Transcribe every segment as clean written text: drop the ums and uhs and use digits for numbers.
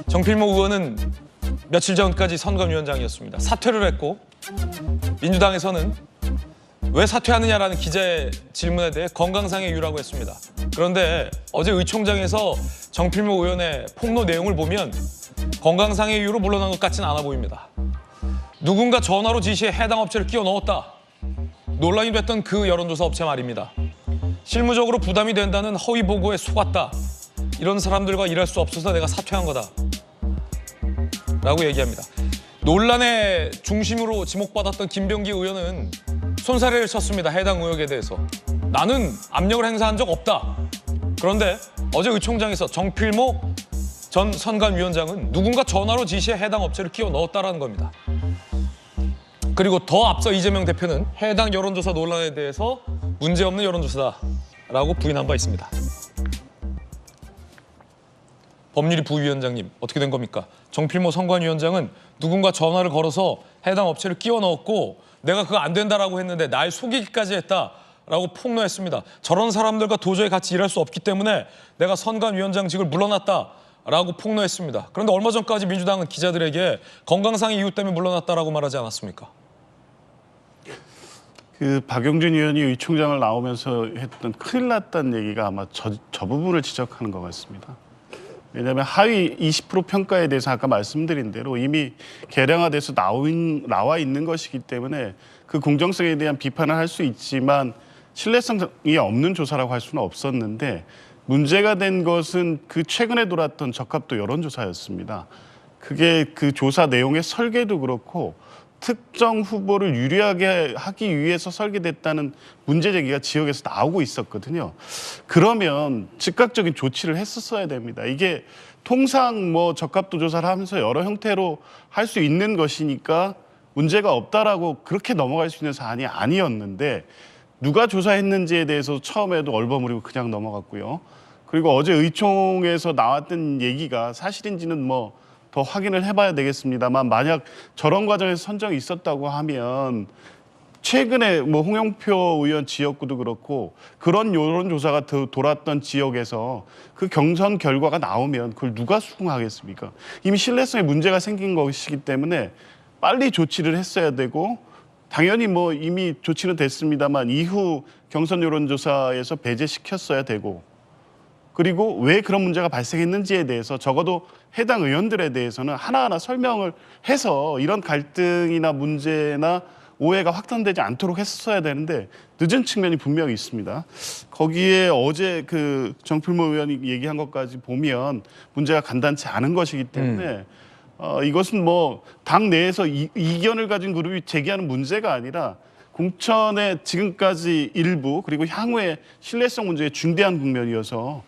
정필모 의원은 며칠 전까지 선관위원장이었습니다. 사퇴를 했고 민주당에서는 왜 사퇴하느냐라는 기자의 질문에 대해 건강상의 이유라고 했습니다. 그런데 어제 의총장에서 정필모 의원의 폭로 내용을 보면 건강상의 이유로 물러난 것 같지는 않아 보입니다. 누군가 전화로 지시해 해당 업체를 끼워 넣었다. 논란이 됐던 그 여론조사 업체 말입니다. 실무적으로 부담이 된다는 허위 보고에 속았다. 이런 사람들과 일할 수 없어서 내가 사퇴한 거다. 라고 얘기합니다. 논란의 중심으로 지목받았던 김병기 의원은 손사래를 쳤습니다. 해당 의혹에 대해서. 나는 압력을 행사한 적 없다. 그런데 어제 의총장에서 정필모 전 선관위원장은 누군가 전화로 지시해 해당 업체를 끼워 넣었다라는 겁니다. 그리고 더 앞서 이재명 대표는 해당 여론조사 논란에 대해서 문제없는 여론조사다라고 부인한 바 있습니다. 법률위 부위원장님, 어떻게 된 겁니까? 정필모 선관위원장은 누군가 전화를 걸어서 해당 업체를 끼워 넣었고 내가 그거 안 된다라고 했는데 날 속이기까지 했다라고 폭로했습니다. 저런 사람들과 도저히 같이 일할 수 없기 때문에 내가 선관위원장직을 물러났다라고 폭로했습니다. 그런데 얼마 전까지 민주당은 기자들에게 건강상의 이유 때문에 물러났다라고 말하지 않았습니까? 그 박용진 의원이 의총장을 나오면서 했던 큰일 났다는 얘기가 아마 저 부분을 지적하는 것 같습니다. 왜냐하면 하위 20% 평가에 대해서 아까 말씀드린 대로 이미 계량화돼서 나와 있는 것이기 때문에 그 공정성에 대한 비판을 할 수 있지만 신뢰성이 없는 조사라고 할 수는 없었는데 문제가 된 것은 그 최근에 돌았던 적합도 여론조사였습니다. 그게 그 조사 내용의 설계도 그렇고 특정 후보를 유리하게 하기 위해서 설계됐다는 문제 제기가 지역에서 나오고 있었거든요. 그러면 즉각적인 조치를 했었어야 됩니다. 이게 통상 뭐 적합도 조사를 하면서 여러 형태로 할 수 있는 것이니까 문제가 없다라고 그렇게 넘어갈 수 있는 사안이 아니었는데 누가 조사했는지에 대해서 처음에도 얼버무리고 그냥 넘어갔고요. 그리고 어제 의총에서 나왔던 얘기가 사실인지는 뭐 더 확인을 해봐야 되겠습니다만 만약 저런 과정에서 선정이 있었다고 하면 최근에 뭐 홍영표 의원 지역구도 그렇고 그런 여론조사가 돌았던 지역에서 그 경선 결과가 나오면 그걸 누가 수긍하겠습니까? 이미 신뢰성에 문제가 생긴 것이기 때문에 빨리 조치를 했어야 되고 당연히 뭐 이미 조치는 됐습니다만 이후 경선 여론조사에서 배제시켰어야 되고 그리고 왜 그런 문제가 발생했는지에 대해서 적어도 해당 의원들에 대해서는 하나하나 설명을 해서 이런 갈등이나 문제나 오해가 확산되지 않도록 했었어야 되는데 늦은 측면이 분명히 있습니다. 거기에 어제 그 정필모 의원이 얘기한 것까지 보면 문제가 간단치 않은 것이기 때문에 이것은 뭐 당 내에서 이견을 가진 그룹이 제기하는 문제가 아니라 공천의 지금까지 일부 그리고 향후의 신뢰성 문제의 중대한 국면이어서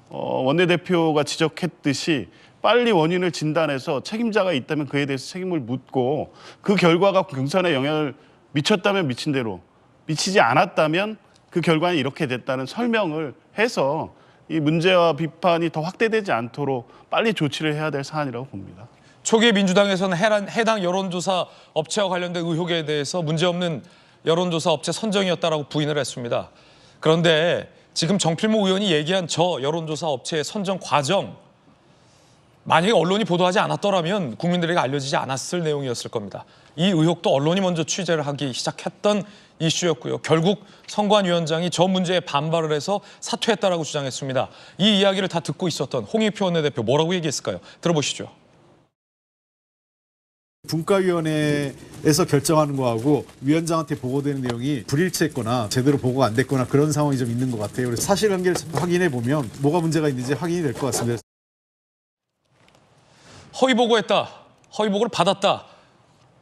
원내대표가 지적했듯이 빨리 원인을 진단해서 책임자가 있다면 그에 대해서 책임을 묻고 그 결과가 경선에 영향을 미쳤다면 미친 대로 미치지 않았다면 그 결과는 이렇게 됐다는 설명을 해서 이 문제와 비판이 더 확대되지 않도록 빨리 조치를 해야 될 사안이라고 봅니다. 초기에 민주당에서는 해당 여론조사 업체와 관련된 의혹에 대해서 문제없는 여론조사 업체 선정이었다라고 부인을 했습니다. 그런데 지금 정필모 의원이 얘기한 저 여론조사 업체의 선정 과정 만약에 언론이 보도하지 않았더라면 국민들에게 알려지지 않았을 내용이었을 겁니다. 이 의혹도 언론이 먼저 취재를 하기 시작했던 이슈였고요. 결국 선관위원장이 저 문제에 반발을 해서 사퇴했다라고 주장했습니다. 이 이야기를 다 듣고 있었던 홍익표 원내대표 뭐라고 얘기했을까요? 들어보시죠. 분과위원회에서 결정하는 거하고 위원장한테 보고되는 내용이 불일치했거나 제대로 보고가 안 됐거나 그런 상황이 좀 있는 것 같아요. 그래서 사실관계를 확인해 보면 뭐가 문제가 있는지 확인이 될 것 같습니다. 허위 보고했다. 허위 보고를 받았다.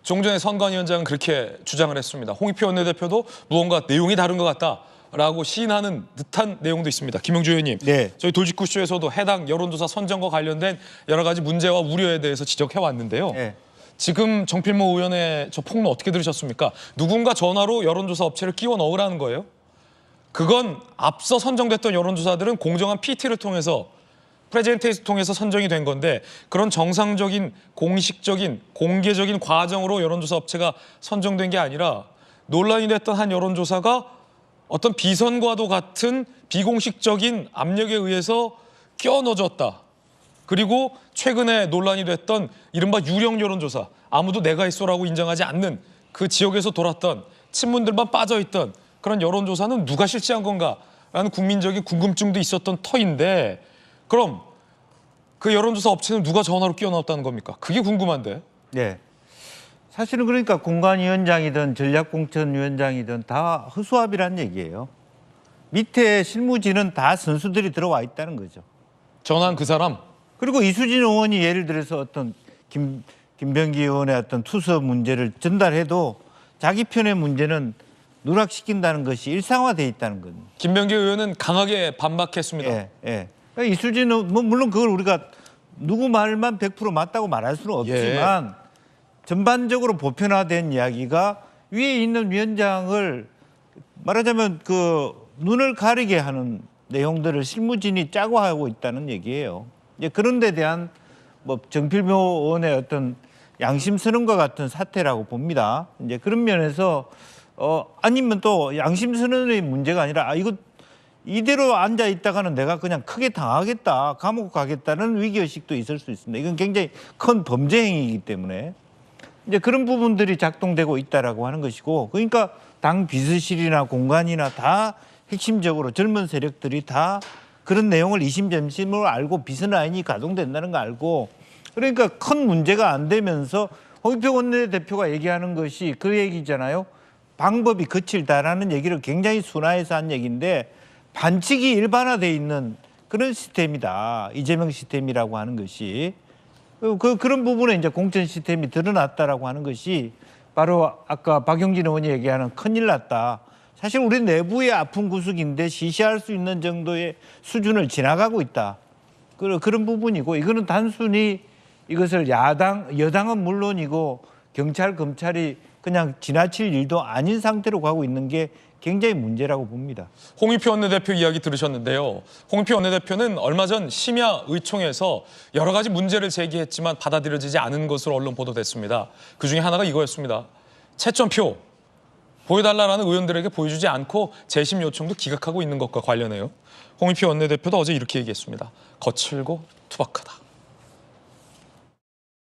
종전의 선관위원장은 그렇게 주장을 했습니다. 홍익표 원내대표도 무언가 내용이 다른 것 같다라고 시인하는 듯한 내용도 있습니다. 김영주 의원님, 네. 저희 돌직구쇼에서도 해당 여론조사 선정과 관련된 여러 가지 문제와 우려에 대해서 지적해 왔는데요. 네. 지금 정필모 의원의 저 폭로 어떻게 들으셨습니까? 누군가 전화로 여론조사 업체를 끼워 넣으라는 거예요. 그건 앞서 선정됐던 여론조사들은 공정한 PT를 통해서 프레젠테이션을 통해서 선정이 된 건데 그런 정상적인 공식적인 공개적인 과정으로 여론조사 업체가 선정된 게 아니라 논란이 됐던 한 여론조사가 어떤 비선과도 같은 비공식적인 압력에 의해서 끼워 넣어줬다. 그리고 최근에 논란이 됐던 이른바 유령 여론조사, 아무도 내가 했소라고 인정하지 않는 그 지역에서 돌았던 친문들만 빠져있던 그런 여론조사는 누가 실시한 건가라는 국민적인 궁금증도 있었던 터인데, 그럼 그 여론조사 업체는 누가 전화로 끼워 넣었다는 겁니까? 그게 궁금한데. 네. 사실은 그러니까 공관위원장이든 전략공천위원장이든 다 허수아비란 얘기예요. 밑에 실무진은 다 선수들이 들어와 있다는 거죠. 전화한 그 사람? 그리고 이수진 의원이 예를 들어서 어떤 김병기 의원의 어떤 투서 문제를 전달해도 자기 편의 문제는 누락시킨다는 것이 일상화돼 있다는 겁니다. 김병기 의원은 강하게 반박했습니다. 예, 예. 그러니까 이수진은 뭐 물론 그걸 우리가 누구 말만 100% 맞다고 말할 수는 없지만 전반적으로 보편화된 이야기가 위에 있는 위원장을 말하자면 그 눈을 가리게 하는 내용들을 실무진이 짜고 하고 있다는 얘기예요. 이제 그런 데 대한 뭐 정필모 의원의 어떤 양심 선언과 같은 사태라고 봅니다. 이제 그런 면에서 아니면 또 양심 선언의 문제가 아니라 이거 이대로 앉아 있다가는 내가 그냥 크게 당하겠다, 감옥 가겠다는 위기의식도 있을 수 있습니다. 이건 굉장히 큰 범죄 행위이기 때문에 이제 그런 부분들이 작동되고 있다라고 하는 것이고, 그러니까 당 비서실이나 공관이나 다 핵심적으로 젊은 세력들이 다 그런 내용을 이심점심으로 알고 비서라인이 가동된다는 거 알고, 그러니까 큰 문제가 안 되면서 홍익표 원내대표가 얘기하는 것이 그 얘기잖아요. 방법이 거칠다라는 얘기를 굉장히 순화해서 한 얘기인데 반칙이 일반화돼 있는 그런 시스템이다. 이재명 시스템이라고 하는 것이. 그런 부분에 이제 공천 시스템이 드러났다라고 하는 것이 바로 아까 박용진 의원이 얘기하는 큰일 났다. 사실 우리 내부의 아픈 구석인데 시시할 수 있는 정도의 수준을 지나가고 있다. 그런 부분이고, 이거는 단순히 이것을 여당은 물론이고 경찰, 검찰이 그냥 지나칠 일도 아닌 상태로 가고 있는 게 굉장히 문제라고 봅니다. 홍익표 원내대표 이야기 들으셨는데요. 홍익표 원내대표는 얼마 전 심야 의총에서 여러 가지 문제를 제기했지만 받아들여지지 않은 것으로 언론 보도됐습니다. 그중에 하나가 이거였습니다. 채점표 보여달라는 의원들에게 보여주지 않고 재심 요청도 기각하고 있는 것과 관련해요. 홍익표 원내대표도 어제 이렇게 얘기했습니다. 거칠고 투박하다.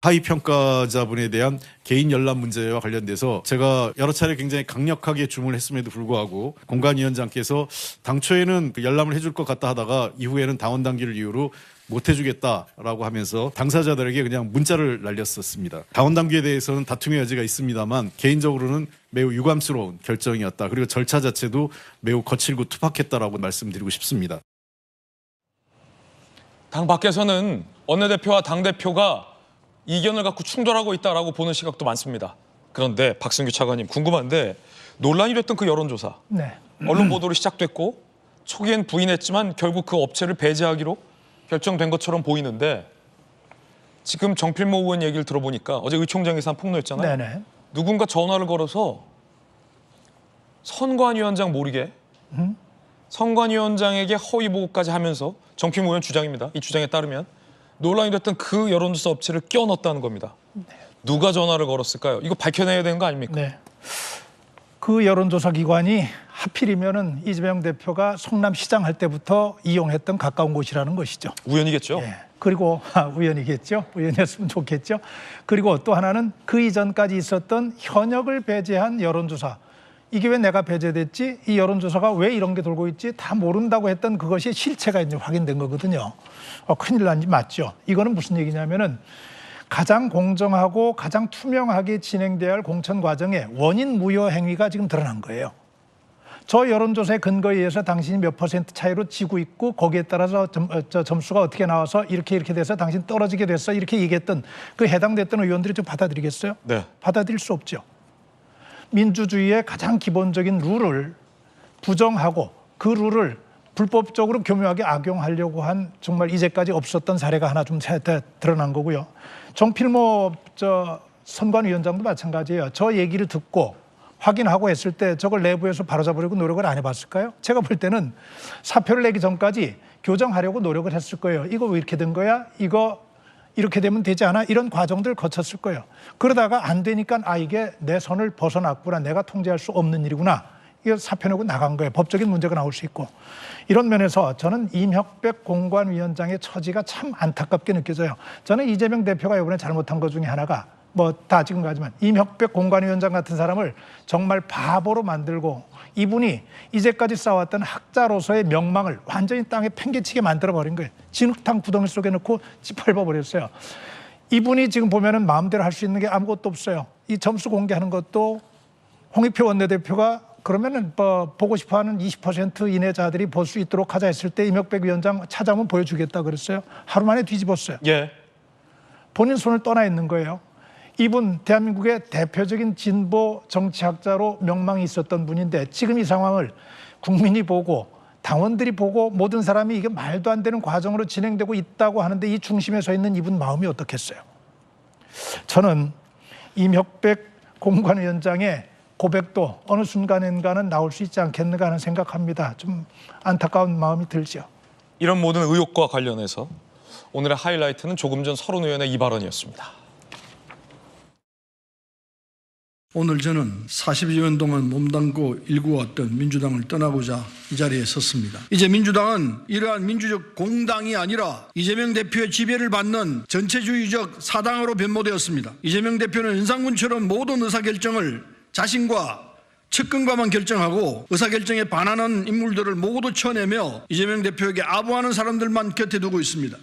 하위 평가자분에 대한 개인 열람 문제와 관련돼서 제가 여러 차례 굉장히 강력하게 주문을 했음에도 불구하고 공관위원장께서 당초에는 그 열람을 해줄 것 같다 하다가 이후에는 당원 당규를 이유로 못 해주겠다라고 하면서 당사자들에게 그냥 문자를 날렸었습니다. 당원 당규에 대해서는 다툼의 여지가 있습니다만 개인적으로는 매우 유감스러운 결정이었다. 그리고 절차 자체도 매우 거칠고 투박했다라고 말씀드리고 싶습니다. 당 밖에서는 원내대표와 당대표가 이견을 갖고 충돌하고 있다라고 보는 시각도 많습니다. 그런데 박승규 차관님 궁금한데, 논란이 됐던 그 여론조사, 네. 언론 보도로 시작됐고 초기엔 부인했지만 결국 그 업체를 배제하기로 결정된 것처럼 보이는데, 지금 정필모 의원 얘기를 들어보니까 어제 의총장에서 한 폭로했잖아요. 네네. 누군가 전화를 걸어서 선관위원장 모르게 선관위원장에게 허위 보고까지 하면서, 정필모 의원 주장입니다. 이 주장에 따르면 논란이 됐던 그 여론조사 업체를 끼워 넣었다는 겁니다. 누가 전화를 걸었을까요? 이거 밝혀내야 되는 거 아닙니까? 네. 그 여론조사 기관이 하필이면은 이재명 대표가 성남시장 할 때부터 이용했던 가까운 곳이라는 것이죠. 우연이겠죠? 예. 그리고 우연이겠죠. 우연이었으면 좋겠죠. 그리고 또 하나는 그 이전까지 있었던 현역을 배제한 여론조사. 이게 왜 내가 배제됐지? 이 여론조사가 왜 이런 게 돌고 있지? 다 모른다고 했던 그것이 실체가 이제 확인된 거거든요. 큰일 난지 맞죠. 이거는 무슨 얘기냐면은 가장 공정하고 가장 투명하게 진행돼야 할 공천 과정에 원인 무효 행위가 지금 드러난 거예요. 저 여론조사의 근거에 의해서 당신이 몇 % 차이로 지고 있고 거기에 따라서 점수가 어떻게 나와서 이렇게 돼서 당신 떨어지게 됐어, 이렇게 얘기했던 그 해당됐던 의원들이 좀 받아들이겠어요? 네. 받아들일 수 없죠. 민주주의의 가장 기본적인 룰을 부정하고 그 룰을 불법적으로 교묘하게 악용하려고 한 정말 이제까지 없었던 사례가 하나 좀 드러난 거고요. 정필모 선관위원장도 마찬가지예요. 저 얘기를 듣고 확인하고 했을 때 저걸 내부에서 바로잡으려고 노력을 안 해봤을까요? 제가 볼 때는 사표를 내기 전까지 교정하려고 노력을 했을 거예요. 이거 왜 이렇게 된 거야? 이거 이렇게 되면 되지 않아? 이런 과정들을 거쳤을 거예요. 그러다가 안 되니까 이게 내 선을 벗어났구나. 내가 통제할 수 없는 일이구나. 이거 사표내고 나간 거예요. 법적인 문제가 나올 수 있고. 이런 면에서 저는 임혁백 공관위원장의 처지가 참 안타깝게 느껴져요. 저는 이재명 대표가 이번에 잘못한 것 중에 하나가 뭐 다 지금 가지만 임혁백 공관위원장 같은 사람을 정말 바보로 만들고 이분이 이제까지 쌓아왔던 학자로서의 명망을 완전히 땅에 팽개치게 만들어버린 거예요. 진흙탕 구덩이 속에 넣고 짓밟아버렸어요. 이분이 지금 보면은 마음대로 할 수 있는 게 아무것도 없어요. 이 점수 공개하는 것도 홍익표 원내대표가 그러면은 뭐 보고 싶어하는 20% 이내자들이 볼 수 있도록 하자 했을 때 임혁백 위원장 찾아오면 보여주겠다 그랬어요. 하루 만에 뒤집었어요. 예. 본인 손을 떠나 있는 거예요. 이분 대한민국의 대표적인 진보 정치학자로 명망이 있었던 분인데 지금 이 상황을 국민이 보고 당원들이 보고 모든 사람이 이게 말도 안 되는 과정으로 진행되고 있다고 하는데 이 중심에 서 있는 이분 마음이 어떻겠어요? 저는 임혁백 공관위원장의 고백도 어느 순간인가는 나올 수 있지 않겠는가 하는 생각합니다. 좀 안타까운 마음이 들죠. 이런 모든 의혹과 관련해서 오늘의 하이라이트는 조금 전 서른 의원의 이 발언이었습니다. 오늘 저는 40여 년 동안 몸담고 일구어왔던 민주당을 떠나고자 이 자리에 섰습니다. 이제 민주당은 이러한 민주적 공당이 아니라 이재명 대표의 지배를 받는 전체주의적 사당으로 변모되었습니다. 이재명 대표는 윤상군처럼 모든 의사결정을 자신과 측근과만 결정하고 의사결정에 반하는 인물들을 모두 쳐내며 이재명 대표에게 아부하는 사람들만 곁에 두고 있습니다.